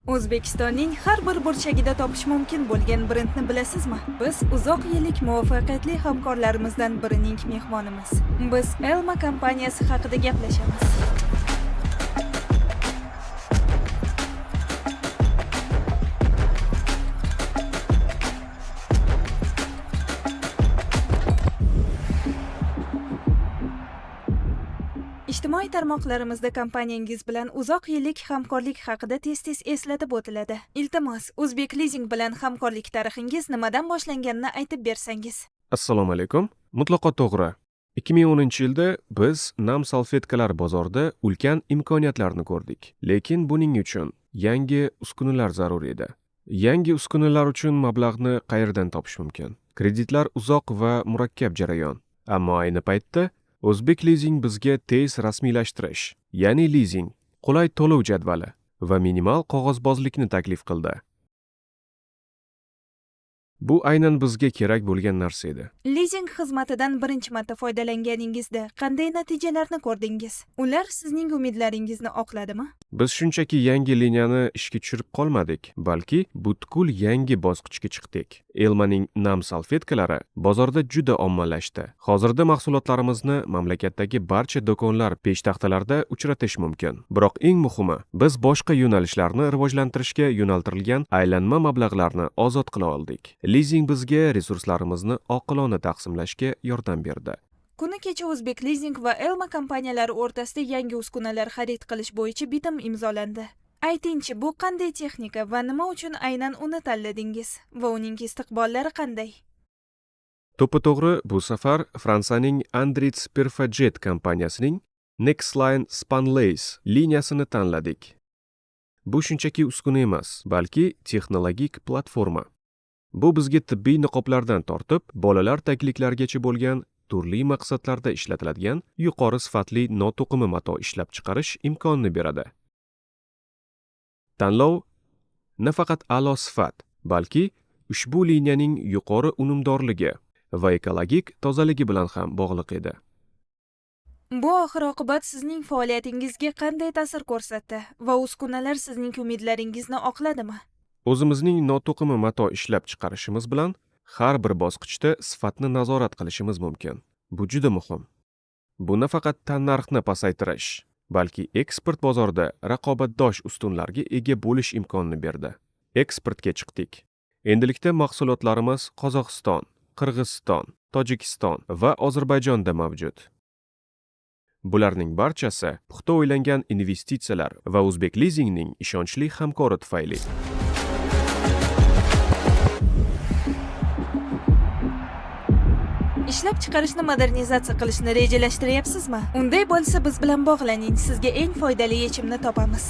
O'zbekistonning har bir burchagida topish mumkin bo'lgan brendni bilasizmi? Biz uzoq yillik muvaffaqiyatli hamkorlarimizdan birining mehmonimiz. Biz Elma kompaniyasi haqida gaplashamiz. Ijtimoiy tarmoqlarimizda kompaniyangiz bilan uzoq yillik hamkorlik haqida tez-tez eslatib o'tiladi. Iltimos, O'zbek Leasing bilan hamkorlik tarixingiz nimadan boshlanganini aytib bersangiz. Assalomu alaykum. Mutlaqo to'g'ri. 2010-yilda biz nam salfetkalar bozorida ulkan imkoniyatlarni ko'rdik. Lekin buning uchun yangi uskunalar zarur edi. Yangi uskunalar uchun mablag'ni qayerdan topish mumkin? Kreditlar uzoq va murakkab jarayon. Ammo ayni paytda O'zbek Leasing bizga tez rasmiylashtirish, ya'ni leasing, qulay to'lov jadvali va minimal qog'ozbozlikni taklif qildi. Bu aynan bizga kerak bo'lgan narsa edi. Leasing xizmatidan birinchi marta foydalanganingizda qanday natijalarni ko'rdingiz? Ular sizning umidlaringizni oqladimi? Biz shunchaki yangi liniyani ishga tushirib qolmadik, balki butkul yangi bosqichga chiqdik. Elmaning nam salfetkalari bozorda juda ommalashdi. Hozirda mahsulotlarimizni mamlakatdagi barcha do'konlar peshtaxtalarida uchratish mumkin. Biroq eng muhimi, biz boshqa yo'nalishlarni rivojlantirishga yo'naltirilgan aylanma mablag'larni ozod qila oldik. Leasing bizga resurslarimizni oqilona taqsimlashga yordam berdi. Kuni kecha O'zbek Leasing va Elma kompaniyalari o'rtasida yangi uskunalar xarid qilish bo'yicha bitim imzolandi. Aytingchi, bu qanday texnika va nima uchun aynan uni tanladingiz va uning istiqbollari qanday? To'ppa-to'g'ri, bu safar Fransiyaning Andritz Perfajet kompaniyasining Nextline Spunlace liniyasini tanladik. Bu shunchaki uskuna emas, balki texnologik platforma. Bu bizga tibbiy niqoblardan tortib, bolalar tagliklargacha bo'lgan turli maqsadlarda ishlatiladigan yuqori sifatli noto'qima mato ishlab chiqarish imkonini beradi. Tanlov nafaqat a'lo sifat, balki ushbu liniyaning yuqori unumdorligi va ekologik tozaligi bilan ham bog'liq edi. Bu oxir-oqibat sizning faoliyatingizga qanday ta'sir ko'rsatdi va uskunalar sizning umidlaringizni oqladimi? O'zimizning noto'qima mato ishlab chiqarishimiz bilan har bir bosqichda sifatni nazorat qilishimiz mumkin. Bu juda muhim. Bu nafaqat tannarxni pasaytirish, balki eksport bozorida raqobatdosh ustunlarga ega bo'lish imkonini berdi. Eksportga chiqdik. Endilikda mahsulotlarimiz Qozog'iston, Qirg'iziston, Tojikiston va Ozarbayjonda mavjud. Bularning barchasi puxta o'ylangan investitsiyalar va O'zbek Leasingning ishonchli hamkori tufayli. Ishlab chiqarishni modernizatsiya qilishni rejalashtiryapsizmi? Unday bo'lsa biz bilan bog'laning, sizga eng foydali yechimni topamiz.